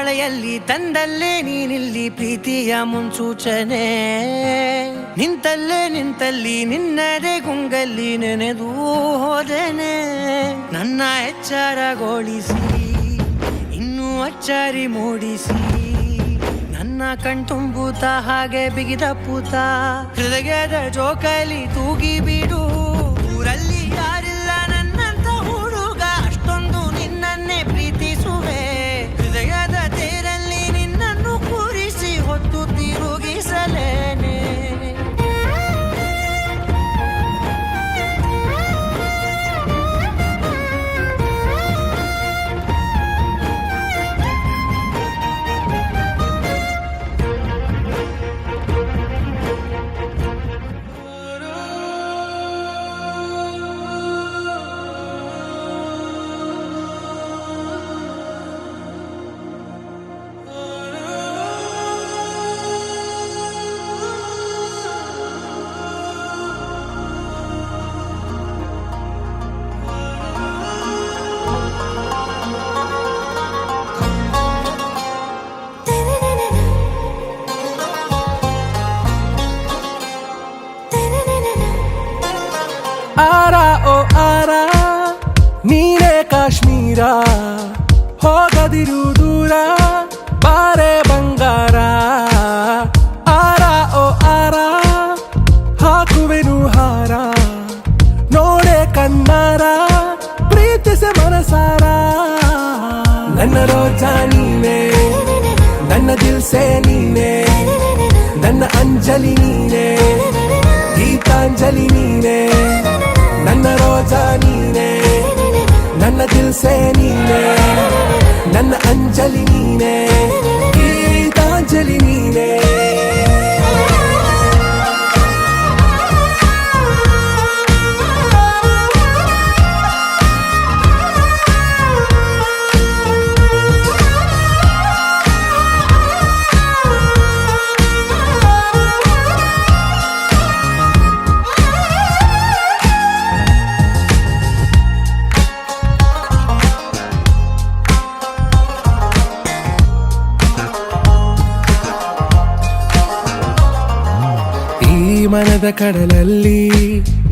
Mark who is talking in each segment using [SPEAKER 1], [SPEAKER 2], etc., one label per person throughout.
[SPEAKER 1] ಮಳೆಯಲ್ಲಿ ತಂದಲ್ಲೇ ನೀನಿಲ್ಲಿ ಪ್ರೀತಿಯ ಮುನ್ಸೂಚನೆ. ನಿಂತಲ್ಲಿ ನಿನ್ನದೇ ಗುಂಗಲ್ಲಿ ನೆನೆದು ಹೋದನೆ. ನನ್ನ ಎಚ್ಚರಗೊಳಿಸಿ ಇನ್ನೂ ಅಚ್ಚರಿ ಮೂಡಿಸಿ, ನನ್ನ ಕಣ್ತುಂಬುತ್ತ ಹಾಗೆ ಬಿಗಿದ ಪೂತ. ಹೃದಯದ ಜೋಕಾಲಿ ತೂಗಿ ಬಿಡು, ಊರಲ್ಲಿ ಯಾರಿಲ್ಲ ನನ್ನಂತ ಹುಡುಗ, ಅಷ್ಟೊಂದು ನಿನ್ನನ್ನೇ ಪ್ರೀತಿಸುವೆ. ಹೃದಯದ ತೇರಲ್ಲಿ ನಿನ್ನನ್ನು ಕೂರಿಸಿ ಹೊತ್ತು ತಿರುಗಿಸಲೇನೆ.
[SPEAKER 2] ಆರ ಓ ಆರ ನೀನೇ ಕಾಶ್ಮೀರ, ಹೋಗದಿರು ದೂರ ಬಾರೆ ಬಂಗಾರ. ಆರ ಓ ಆರ ಹಾಕುವೆನು ಹಾರ, ನೋಡೆ ಕಣ್ಣಾರ ಪ್ರೀತಿಸೆ ಮನಸಾರ. ನನ್ನ ರೋಜಾ ನೀನೆ, ನನ್ನ ದಿಲ್ಸೆ ನೀನೆ, ನನ್ನ ಅಂಜಲಿ ನೀನೆ, ಗೀತಾಂಜಲಿ ನೀನೆ. ನನ್ನ ರೋಜಾ ನೀನೆ, ನನ್ನ ದಿಲ್ಸೆ ನೀನೆ, ನನ್ನ ಅಂಜಲಿ ನೀನೆ, ಗೀತಾಂಜಲಿ ನೀನೆ. ಮನದ ಕಡಲಲ್ಲಿ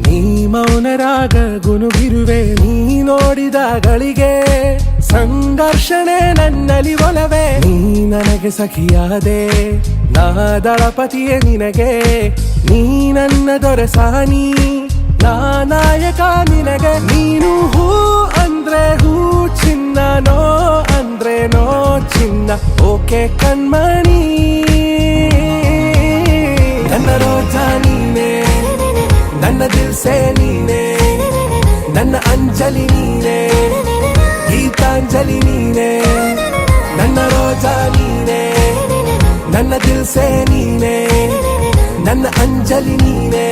[SPEAKER 2] ನೀ ಮೌನ ರಾಗ ಗುನುಗಿರುವೆ. ನೀ ನೋಡಿದಗಳಿಗೆ ಸಂಘರ್ಷಣೆ ನನ್ನಲ್ಲಿ ಒಲವೇ. ನೀ ನನಗೆ ಸಖಿಯಾದೆ, ನಾ ದಳಪತಿಯೇ ನಿನಗೆ. ನೀ ನನ್ನ ದೊರೆಸಾನಿ, ನಾ ನಾಯಕ ನಿನಗೆ. ನೀನು ಹೂ ಅಂದ್ರೆ ಹೂ ಚಿನ್ನ, ನೋ ಅಂದ್ರೆ ನೋ ಚಿನ್ನ. ಓಕೆ ಕಣ್ಮಣಿ, ನನ್ನ ರೋಜಾ ನೀನೆ, ನನ್ನ ದಿಲ್ಸೆ ನೀನೆ, ನನ್ನ ಅಂಜಲಿ ನೀನೆ, ಗೀತಾಂಜಲಿ ನೀನೆ. ನನ್ನ ರೋಜಾ ನೀನೆ, ನನ್ನ ದಿಲ್ಸೆ ನೀನೆ, ನನ್ನ ಅಂಜಲಿ ನೀನೆ.